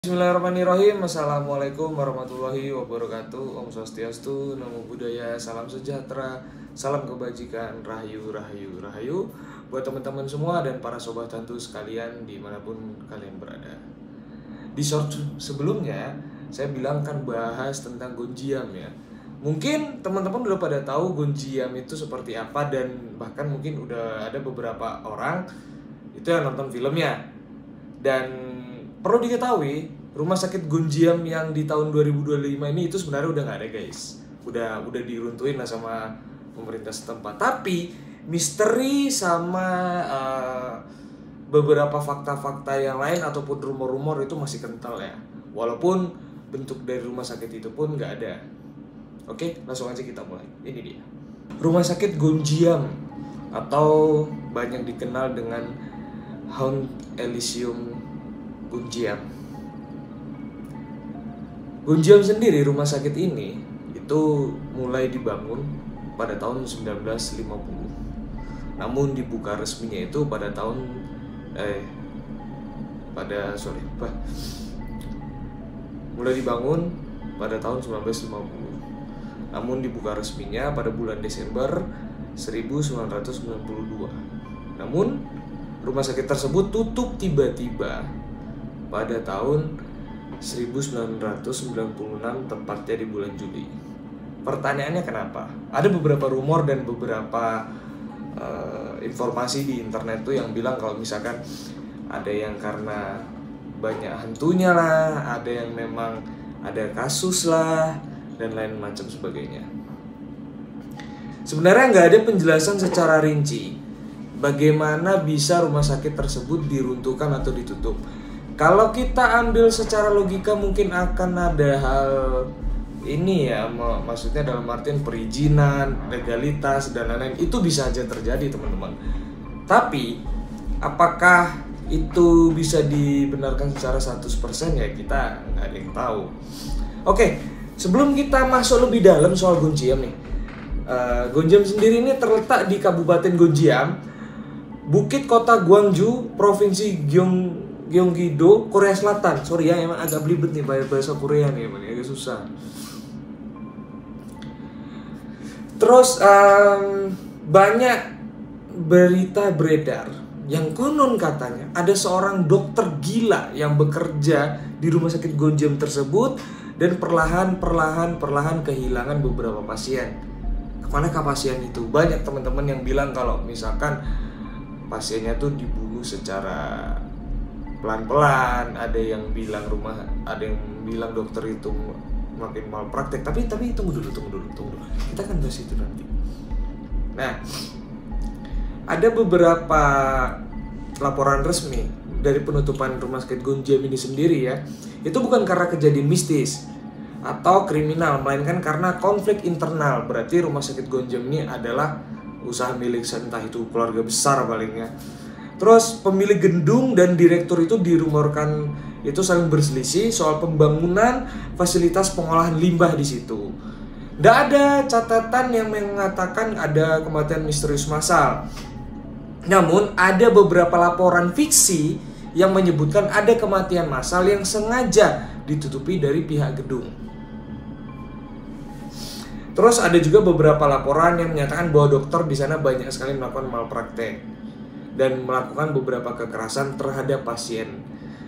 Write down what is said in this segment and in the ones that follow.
Bismillahirrahmanirrahim. Assalamualaikum warahmatullahi wabarakatuh. Om Swastiastu, Namo Buddhaya, salam sejahtera, salam kebajikan, rahayu, rahayu, rahayu buat teman-teman semua dan para sobat hantu sekalian dimanapun kalian berada. Di short sebelumnya saya bilang kan bahas tentang Gonjiam ya. Mungkin teman-teman udah pada tahu Gonjiam itu seperti apa, dan bahkan mungkin udah ada beberapa orang itu yang nonton filmnya. Dan perlu diketahui, rumah sakit Gonjiam yang di tahun 2025 ini itu sebenarnya udah nggak ada, guys. Udah diruntuhin lah sama pemerintah setempat. Tapi misteri sama beberapa fakta-fakta yang lain ataupun rumor-rumor itu masih kental ya. Walaupun bentuk dari rumah sakit itu pun nggak ada. Oke, langsung aja kita mulai. Ini dia. Rumah sakit Gonjiam atau banyak dikenal dengan Haunt Elysium Gonjiam. Gonjiam sendiri, rumah sakit ini itu mulai dibangun pada tahun 1950. Namun dibuka resminya itu pada tahun mulai dibangun pada tahun 1950. Namun dibuka resminya pada bulan Desember 1992. Namun rumah sakit tersebut tutup tiba-tiba pada tahun 1996, tepatnya di bulan Juli. Pertanyaannya kenapa? Ada beberapa rumor dan beberapa informasi di internet tuh yang bilang kalau misalkan ada yang karena banyak hantunya lah, ada yang memang ada kasus lah, dan lain macam sebagainya. Sebenarnya nggak ada penjelasan secara rinci bagaimana bisa rumah sakit tersebut diruntuhkan atau ditutup. Kalau kita ambil secara logika mungkin akan ada hal ini ya, maksudnya dalam artian perizinan, legalitas, dan lain-lain. Itu bisa aja terjadi, teman-teman. Tapi apakah itu bisa dibenarkan secara 100% ya, kita nggak ada yang tahu. Oke, sebelum kita masuk lebih dalam soal Gonjiam nih, Gonjiam sendiri ini terletak di Kabupaten Gonjiam, Bukit Kota Gwangju, Provinsi Gyeonggi-do, Korea Selatan. Sorry ya, emang agak belibet nih bahasa Korea nih, emang agak susah. Terus banyak berita beredar yang konon katanya ada seorang dokter gila yang bekerja di rumah sakit Gonjiam tersebut dan perlahan kehilangan beberapa pasien. Kemanakah pasien itu? Banyak teman-teman yang bilang kalau misalkan pasiennya tuh dibunuh secara pelan-pelan, ada yang bilang dokter itu makin malpraktek. Tapi tunggu dulu. Kita kan bahas itu nanti. Nah, ada beberapa laporan resmi dari penutupan rumah sakit Gonjiam ini sendiri ya. Itu bukan karena kejadian mistis atau kriminal, melainkan karena konflik internal. Berarti rumah sakit Gonjiam ini adalah usaha milik entah itu keluarga besar palingnya. Terus pemilik gedung dan direktur itu dirumorkan itu saling berselisih soal pembangunan fasilitas pengolahan limbah di situ. Tidak ada catatan yang mengatakan ada kematian misterius massal. Namun ada beberapa laporan fiksi yang menyebutkan ada kematian massal yang sengaja ditutupi dari pihak gedung. Terus ada juga beberapa laporan yang menyatakan bahwa dokter di sana banyak sekali melakukan malpraktek dan melakukan beberapa kekerasan terhadap pasien.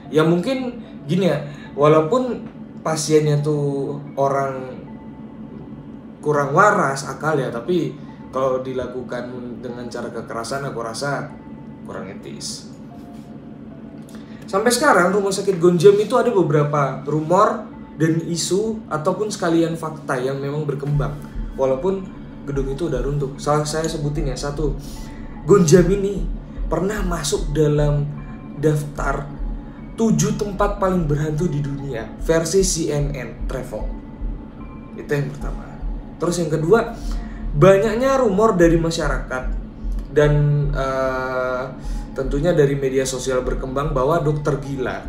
Ya mungkin gini ya, walaupun pasiennya tuh orang kurang waras akal ya, tapi kalau dilakukan dengan cara kekerasan aku rasa kurang etis. Sampai sekarang rumah sakit Gonjiam itu ada beberapa rumor dan isu ataupun sekalian fakta yang memang berkembang walaupun gedung itu udah runtuh. Saya sebutin ya satu. Gonjiam ini pernah masuk dalam daftar 7 tempat paling berhantu di dunia versi CNN Travel. Itu yang pertama. Terus yang kedua, banyaknya rumor dari masyarakat dan tentunya dari media sosial berkembang bahwa dokter gila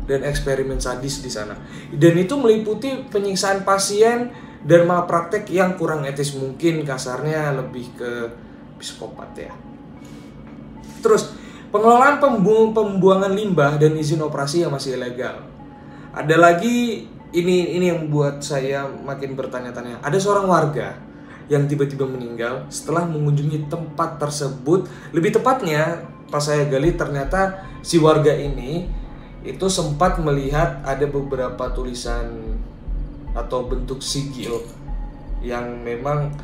dan eksperimen sadis di sana. Dan itu meliputi penyiksaan pasien dan malpraktek yang kurang etis, mungkin kasarnya lebih ke psikopat ya. Terus pengelolaan pembuangan limbah dan izin operasi yang masih ilegal. Ada lagi, ini yang buat saya makin bertanya-tanya. Ada seorang warga yang tiba-tiba meninggal setelah mengunjungi tempat tersebut. Lebih tepatnya, pas saya gali ternyata si warga ini itu sempat melihat ada beberapa tulisan atau bentuk sigil yang memang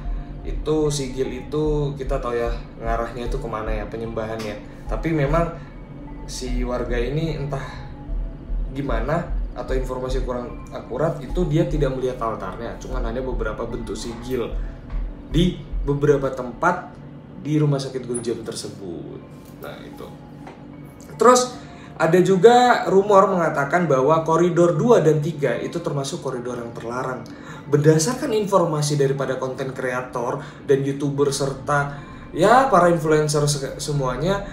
itu sigil itu kita tahu ya ngarahnya itu kemana ya, penyembahannya. Tapi memang si warga ini entah gimana atau informasi kurang akurat, itu dia tidak melihat altarnya, cuman ada beberapa bentuk sigil di beberapa tempat di rumah sakit Gonjiam tersebut. Nah itu. Terus ada juga rumor mengatakan bahwa koridor 2 dan 3 itu termasuk koridor yang terlarang. Berdasarkan informasi daripada konten kreator dan YouTuber serta ya para influencer semuanya,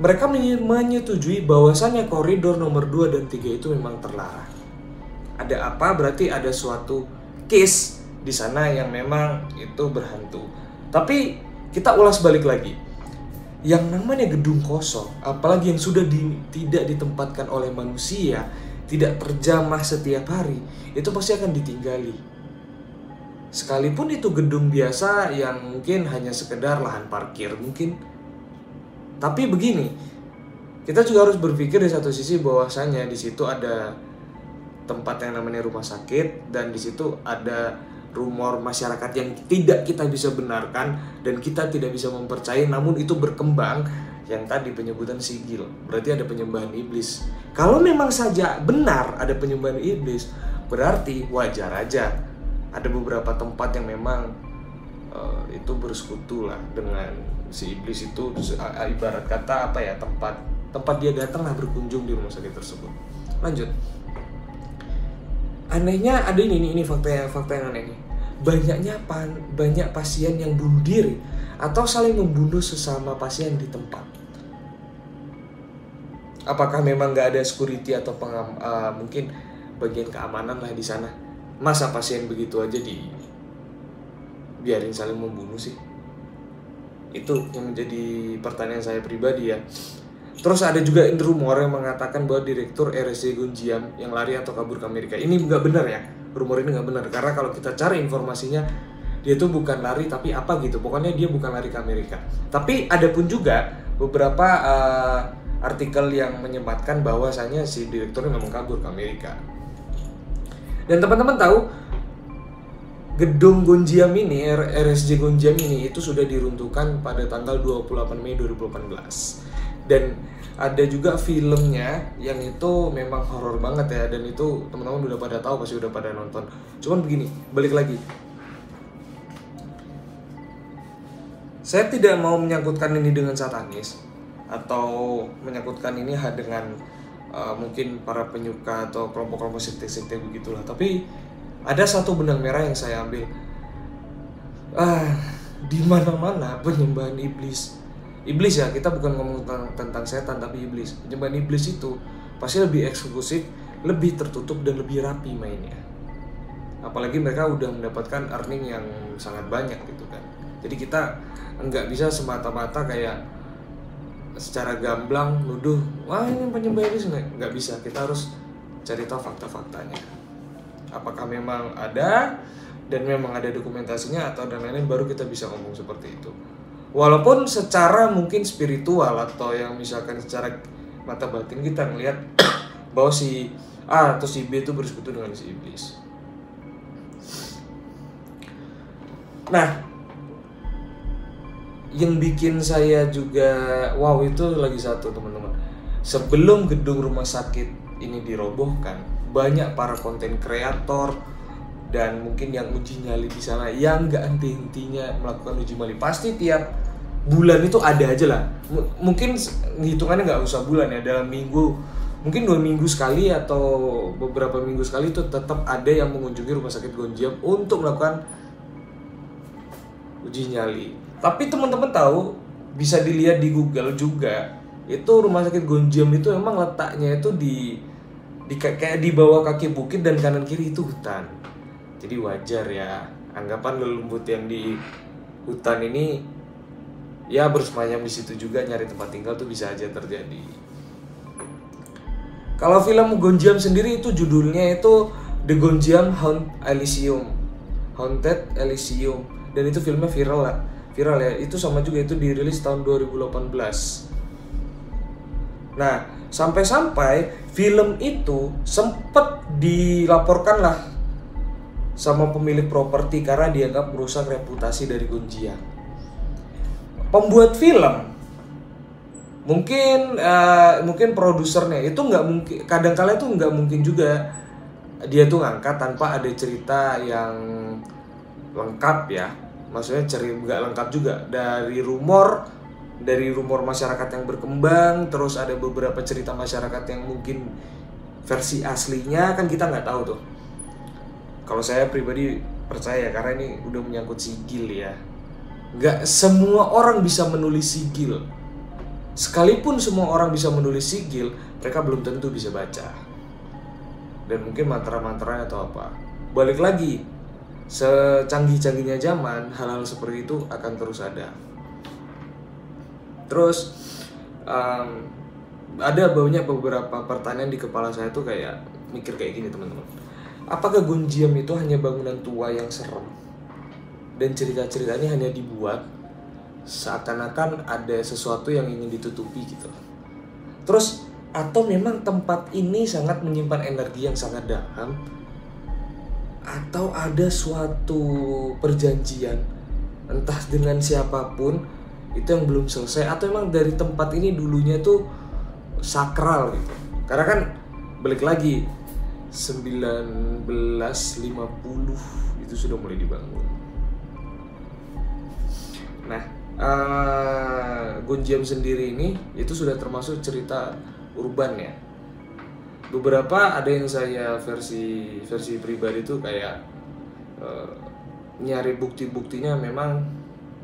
mereka menyetujui bahwasannya koridor nomor 2 dan 3 itu memang terlarang. Ada apa? Berarti ada suatu case di sana yang memang itu berhantu. Tapi kita ulas balik lagi. Yang namanya gedung kosong, apalagi yang sudah tidak ditempatkan oleh manusia, tidak terjamah setiap hari, itu pasti akan ditinggali. Sekalipun itu gedung biasa yang mungkin hanya sekedar lahan parkir mungkin. Tapi begini, kita juga harus berpikir di satu sisi bahwasanya di situ ada tempat yang namanya rumah sakit, dan di situ ada rumor masyarakat yang tidak kita bisa benarkan dan kita tidak bisa mempercayai, namun itu berkembang, yang tadi penyebutan sigil. Berarti ada penyembahan iblis. Kalau memang saja benar ada penyembahan iblis, berarti wajar aja ada beberapa tempat yang memang itu bersekutu lah dengan si iblis itu, ibarat kata apa ya, tempat dia datang lah, berkunjung di rumah sakit tersebut. Lanjut. Anehnya ada ini fakta yang aneh nih. Banyak pasien yang bunuh diri atau saling membunuh sesama pasien di tempat. Apakah memang nggak ada security atau mungkin bagian keamanan lah di sana? Masa pasien begitu aja biarin saling membunuh sih? Itu yang menjadi pertanyaan saya pribadi ya. Terus ada juga rumor yang mengatakan bahwa direktur RSJ Gonjiam yang lari atau kabur ke Amerika. Ini nggak benar ya, rumor ini nggak benar. Karena kalau kita cari informasinya, dia tuh bukan lari tapi apa gitu. Pokoknya dia bukan lari ke Amerika. Tapi ada pun juga beberapa artikel yang menyematkan bahwasanya si direkturnya memang kabur ke Amerika. Dan teman-teman tahu, gedung Gonjiam ini, RSJ Gonjiam ini itu sudah diruntuhkan pada tanggal 28 Mei 2018. Dan ada juga filmnya yang itu memang horor banget ya, dan itu teman-teman udah pada tahu, pasti udah pada nonton. Cuman begini, balik lagi, saya tidak mau menyangkutkan ini dengan satanis atau menyangkutkan ini dengan mungkin para penyuka atau kelompok-kelompok sekte-sekte begitulah. Tapi ada satu benang merah yang saya ambil. Di mana-mana penyembahan iblis. Iblis ya, kita bukan ngomong tentang setan tapi iblis. Penyembahan iblis itu pasti lebih eksklusif, lebih tertutup dan lebih rapi mainnya. Apalagi mereka udah mendapatkan earning yang sangat banyak gitu kan. Jadi kita nggak bisa semata-mata kayak secara gamblang nuduh, wah ini penyembah iblis, nggak bisa. Kita harus cari tahu fakta-faktanya. Apakah memang ada dan memang ada dokumentasinya atau dan lain-lain, baru kita bisa ngomong seperti itu. Walaupun secara mungkin spiritual atau yang misalkan secara mata batin kita ngelihat bahwa si A atau si B itu bersekutu dengan si iblis. Nah, yang bikin saya juga wow itu lagi satu teman-teman. Sebelum gedung rumah sakit ini dirobohkan, banyak para konten kreator dan mungkin yang uji nyali di sana yang nggak henti-hentinya melakukan uji nyali. Pasti tiap bulan itu ada aja lah. Mungkin hitungannya nggak usah bulan ya, dalam minggu, mungkin 2 minggu sekali atau beberapa minggu sekali itu tetap ada yang mengunjungi rumah sakit Gonjiam untuk melakukan uji nyali. Tapi teman-teman tahu, bisa dilihat di Google juga, itu rumah sakit Gonjiam itu memang letaknya itu di kayak di bawah kaki bukit dan kanan kiri itu hutan. Jadi wajar ya, anggapan lelumbut yang di hutan ini ya bersemayam di situ juga, nyari tempat tinggal tuh bisa aja terjadi. Kalau film Gonjiam sendiri itu judulnya itu The Gonjiam Haunted Elysium, dan itu filmnya viral ya. Itu sama juga, itu dirilis tahun 2018. Nah, sampai-sampai film itu sempet dilaporkan lah sama pemilik properti karena dianggap merusak reputasi dari Gonjiam. Pembuat film mungkin produsernya itu nggak mungkin, kadang-kala itu nggak mungkin juga dia tuh ngangkat tanpa ada cerita yang lengkap ya. Maksudnya nggak lengkap juga, dari rumor masyarakat yang berkembang, terus ada beberapa cerita masyarakat yang mungkin versi aslinya kan kita nggak tahu tuh. Kalau saya pribadi percaya, karena ini udah menyangkut sigil ya. Nggak semua orang bisa menulis sigil. Sekalipun semua orang bisa menulis sigil, mereka belum tentu bisa baca. Dan mungkin mantra-mantranya atau apa. Balik lagi, secanggih-canggihnya zaman, hal-hal seperti itu akan terus ada. Terus ada banyak beberapa pertanyaan di kepala saya tuh kayak mikir kayak gini teman-teman. Apakah Gonjiam itu hanya bangunan tua yang serem dan cerita-ceritanya hanya dibuat seakan-akan ada sesuatu yang ingin ditutupi gitu? Terus atau memang tempat ini sangat menyimpan energi yang sangat dalam, atau ada suatu perjanjian entah dengan siapapun itu yang belum selesai, atau memang dari tempat ini dulunya tuh sakral gitu. Karena kan balik lagi 1950 itu sudah mulai dibangun. Nah, Gonjiam sendiri ini itu sudah termasuk cerita urban ya. Beberapa ada yang saya versi pribadi itu kayak nyari bukti-buktinya, memang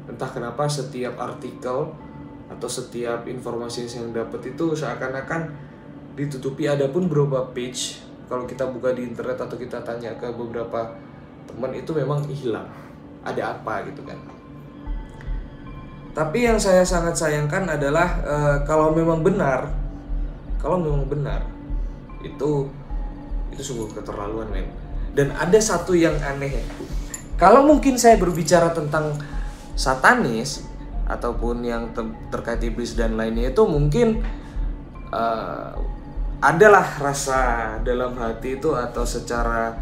entah kenapa setiap artikel atau setiap informasi yang dapat itu seakan-akan ditutupi. Adapun beberapa page kalau kita buka di internet atau kita tanya ke beberapa teman itu memang hilang, ada apa gitu kan. Tapi yang saya sangat sayangkan adalah kalau memang benar itu sungguh keterlaluan men. Dan ada satu yang aneh ya. Kalau mungkin saya berbicara tentang satanis ataupun yang terkait iblis dan lainnya, itu mungkin adalah rasa dalam hati itu, atau secara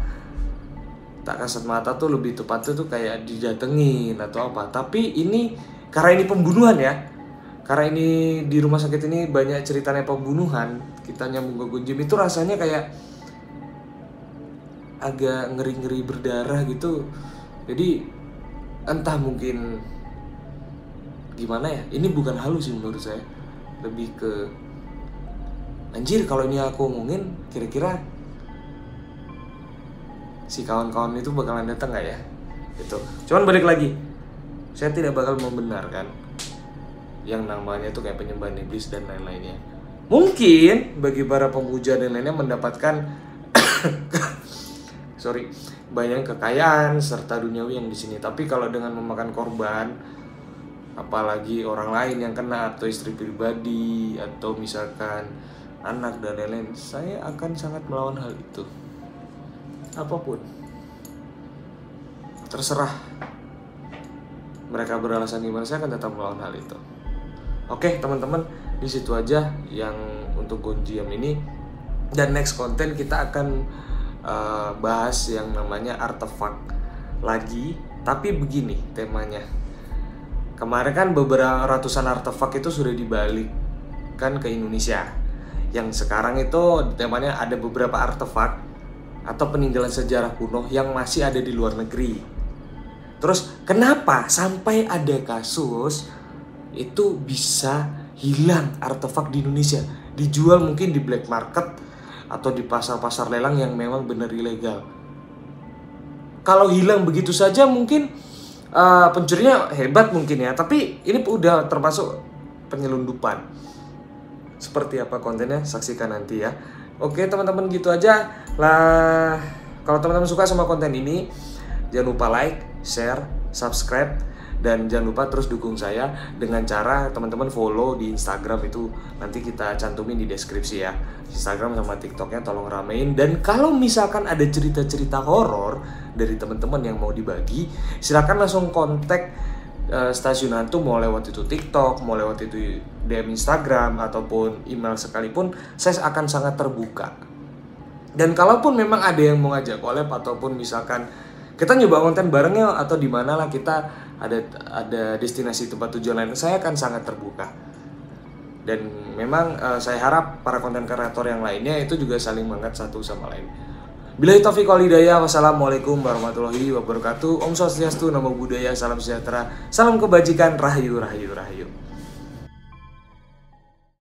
tak kasat mata tuh lebih tepatnya tuh kayak didatengin atau apa. Tapi ini karena ini pembunuhan ya, karena ini di rumah sakit ini banyak ceritanya pembunuhan, kita nyambung ke Gonjiam itu rasanya kayak agak ngeri-ngeri berdarah gitu. Jadi entah mungkin gimana ya, ini bukan halus sih menurut saya, lebih ke anjir kalau ini aku omongin kira-kira si kawan-kawan itu bakalan datang nggak ya gitu. Cuman balik lagi, saya tidak bakal membenarkan yang namanya itu kayak penyembahan iblis dan lain-lainnya. Mungkin bagi para pemuja dan lainnya mendapatkan banyak kekayaan serta duniawi yang di sini. Tapi kalau dengan memakan korban, apalagi orang lain yang kena, atau istri pribadi, atau misalkan anak dan lain-lain, saya akan sangat melawan hal itu. Apapun terserah mereka beralasan gimana, saya akan tetap melawan hal itu. Oke teman-teman, di situ aja yang untuk Gonjiam ini. Dan next konten kita akan bahas yang namanya artefak lagi. Tapi begini temanya, kemarin kan beberapa ratusan artefak itu sudah dibalikkan ke Indonesia. Yang sekarang itu temanya ada beberapa artefak atau peninggalan sejarah kuno yang masih ada di luar negeri. Terus kenapa sampai ada kasus itu bisa hilang artefak di Indonesia, dijual mungkin di black market atau di pasar-pasar lelang yang memang benar ilegal. Kalau hilang begitu saja mungkin pencurinya hebat mungkin ya, tapi ini udah termasuk penyelundupan. Seperti apa kontennya, saksikan nanti ya. Oke teman-teman, gitu aja lah. Kalau teman-teman suka sama konten ini, jangan lupa like, share, subscribe, Dan jangan lupa terus dukung saya dengan cara teman-teman follow di Instagram, itu nanti kita cantumin di deskripsi ya. Instagram sama TikToknya tolong ramein. Dan kalau misalkan ada cerita-cerita horor dari teman-teman yang mau dibagi, silakan langsung kontak Stasiun Hantu, mau lewat itu TikTok, mau lewat itu DM Instagram ataupun email sekalipun, saya akan sangat terbuka. Dan kalaupun memang ada yang mau ngajak collab ataupun misalkan kita nyoba konten barengnya atau di mana lah, kita ada destinasi tempat tujuan lain, saya akan sangat terbuka. Dan memang saya harap para konten kreator yang lainnya itu juga saling mengangkat satu sama lain. Billahi taufiq wal hidayah. Wassalamualaikum warahmatullahi wabarakatuh. Om Swastiastu, Namo Buddhaya, salam sejahtera, salam kebajikan, rahayu rahayu rahayu.